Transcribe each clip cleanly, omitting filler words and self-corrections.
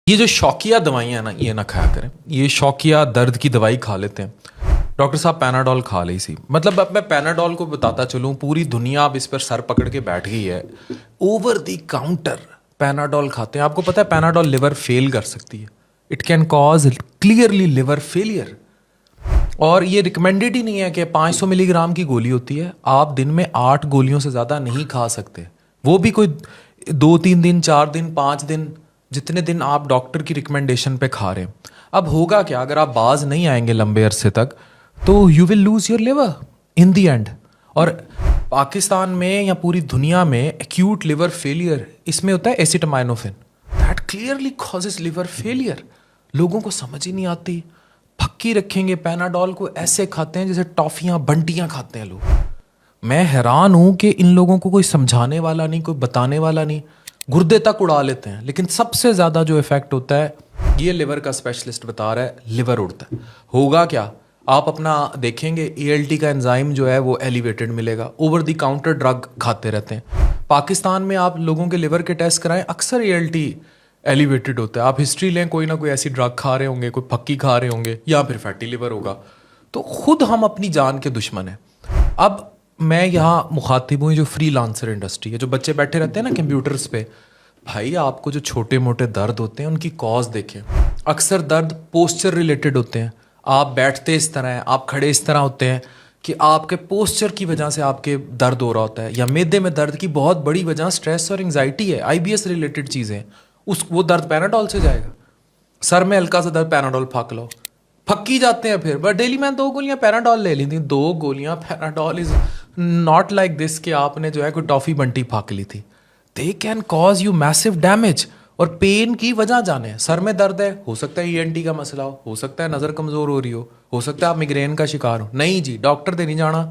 یہ جو شوقیہ دوائیاں ہیں نا یہ نہ کھایا کریں. یہ شوقیہ درد کی دوائی کھا لیتے ہیں. ڈاکٹر صاحب پیناڈول کھا لی سی. مطلب اب میں پیناڈول کو بتاتا چلوں, پوری دنیا اب اس پر سر پکڑ کے بیٹھ گئی ہے. اوور دی کاؤنٹر پیناڈول کھاتے ہیں. آپ کو پتہ ہے پیناڈول لیور فیل کر سکتی ہے. It can cause clearly liver failure. اور یہ ریکمینڈیڈ ہی نہیں ہے کہ 500 ملی گرام کی گولی ہوتی ہے, آپ دن میں 8 گولیوں سے زیادہ نہیں کھا سکتے. وہ بھی کوئی 2-3 دن 4 دن 5 دن, جتنے دن آپ ڈاکٹر کی ریکمنڈیشن پہ کھا رہے ہیں. اب ہوگا کیا اگر آپ باز نہیں آئیں گے لمبے عرصے تک, تو you will lose your liver in the end. اور پاکستان میں یا پوری دنیا میں ایکیوٹ لیور فیلئر اس میں ہوتا ہے acetaminophen. That clearly causes liver failure. لوگوں کو سمجھ ہی نہیں آتی. پھکی رکھیں گے پیناڈول کو ایسے کھاتے ہیں جیسے ٹافیاں بنٹیاں کھاتے ہیں لوگ. میں حیران ہوں کہ ان لوگوں کو کوئی سمجھانے والا نہیں, کوئی بتانے والا نہیں. گردے تک اڑا لیتے ہیں. لیکن سب سے زیادہ جو افیکٹ ہوتا ہے یہ لیور کا اسپیشلسٹ بتا رہا ہے, لیور اڑتا ہے. ہوگا کیا, آپ اپنا دیکھیں گے ELT کا انزائم جو ہے وہ ایلیویٹڈ ملے گا. اوور دی کاؤنٹر ڈرگ کھاتے رہتے ہیں. پاکستان میں آپ لوگوں کے لیور کے ٹیسٹ کرائیں, اکثر ELT ایلیویٹڈ ہوتا ہے. آپ ہسٹری لیں, کوئی نہ کوئی ایسی ڈرگ کھا رہے ہوں گے, کوئی پھکی کھا رہے ہوں گے, یا پھر فیٹی لیور ہوگا. تو خود ہم اپنی جان کے دشمن ہیں. اب میں یہاں مخاطب ہوں جو فری لانسر انڈسٹری ہے, جو بچے بیٹھے رہتے ہیں نا کمپیوٹرز پہ. بھائی آپ کو جو چھوٹے موٹے درد ہوتے ہیں ان کی کاز دیکھیں. اکثر درد پوسچر ریلیٹڈ ہوتے ہیں. آپ بیٹھتے اس طرح ہیں, آپ کھڑے اس طرح ہوتے ہیں کہ آپ کے پوسچر کی وجہ سے آپ کے درد ہو رہا ہوتا ہے. یا معدے میں درد کی بہت بڑی وجہ سٹریس اور انگزائٹی ہے, IBS ریلیٹڈ چیزیں. وہ درد پیناڈول سے جائے گا. سر میں ہلکا سا درد پیناڈول پھاک لو, پھکی جاتے ہیں. پھر بٹ ڈیلی میں 2 گولیاں پیناڈول لے لی تھیں. 2 گولیاں Panadol is not like this کہ آپ نے جو ہے کوئی ٹافی بنٹی پھاک لی تھی. They can cause you massive damage. اور پین کی وجہ جانے, سر میں درد ہے, ہو سکتا ہے ENT کا مسئلہ ہو سکتا ہے نظر کمزور ہو رہی ہو سکتا ہے آپ میگرین کا شکار ہو. نہیں جی, ڈاکٹر دے نہیں جانا.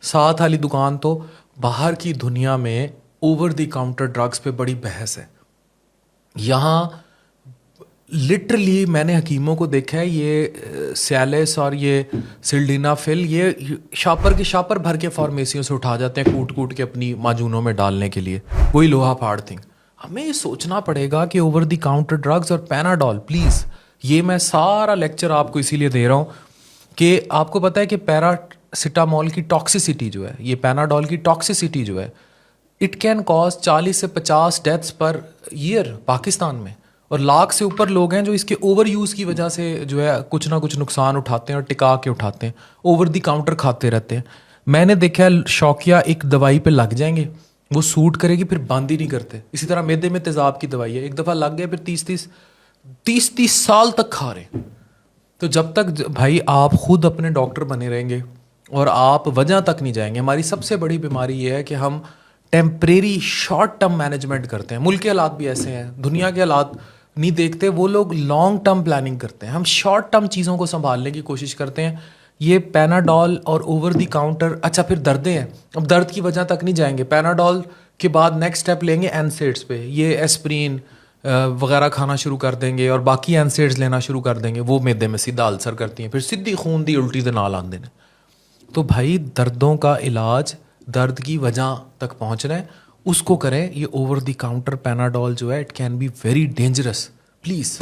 ساتھ والی دکان تو باہر کی دنیا میں اوور دی کاؤنٹر ڈرگس پہ بڑی بحث ہے. یہاں لٹرلی میں نے حکیموں کو دیکھا ہے, یہ سیالس اور یہ سلڈینافل یہ شاپر کے شاپر بھر کے فارمیسیوں سے اٹھا جاتے ہیں کوٹ کوٹ کے اپنی معجونوں میں ڈالنے کے لیے. وہی لوہا پھاڑ تھنگ. ہمیں یہ سوچنا پڑے گا کہ اوور دی کاؤنٹر ڈرگز اور پیناڈول, پلیز. یہ میں سارا لیکچر آپ کو اسی لیے دے رہا ہوں کہ آپ کو پتہ ہے کہ پیراسیٹامول کی ٹاکسیسٹی جو ہے, یہ پیناڈول کی ٹاکسیسٹی جو ہے, اٹ کین کاز 40 سے 50 ڈیتھس پر ایئر پاکستان میں. اور لاکھ سے اوپر لوگ ہیں جو اس کے اوور یوز کی وجہ سے جو ہے کچھ نہ کچھ نقصان اٹھاتے ہیں اور ٹکا کے اٹھاتے ہیں. اوور دی کاؤنٹر کھاتے رہتے ہیں. میں نے دیکھا ہے شوقیہ ایک دوائی پہ لگ جائیں گے, وہ سوٹ کرے گی پھر بند ہی نہیں کرتے. اسی طرح معدے میں تیزاب کی دوائی ہے, ایک دفعہ لگ گئے پھر 30 سال تک کھا رہے ہیں. تو جب تک بھائی آپ خود اپنے ڈاکٹر بنے رہیں گے اور آپ وجہ تک نہیں جائیں گے. ہماری سب سے بڑی بیماری یہ ہے کہ ہم ٹیمپریری شارٹ ٹرم مینجمنٹ کرتے ہیں. ملک کے حالات بھی ایسے ہیں, دنیا کے حالات نہیں دیکھتے. وہ لوگ لانگ ٹرم پلاننگ کرتے ہیں, ہم شارٹ ٹرم چیزوں کو سنبھالنے کی کوشش کرتے ہیں. یہ پیناڈول اور اوور دی کاؤنٹر, اچھا پھر دردیں ہیں, اب درد کی وجہ تک نہیں جائیں گے. پیناڈول کے بعد نیکسٹ اسٹیپ لیں گے NSAIDs پہ. یہ ایسپرین وغیرہ کھانا شروع کر دیں گے اور باقی NSAIDs لینا شروع کر دیں گے. وہ معدے میں سیدھا السر کرتی ہیں, پھر سیدھی خون دی الٹی دے نال آندے نے. تو بھائی دردوں کا علاج درد کی وجہ تک پہنچ رہے ہیں, اس کو کریں. یہ اوور دی کاؤنٹر پیناڈول جو ہے it can be very dangerous. Please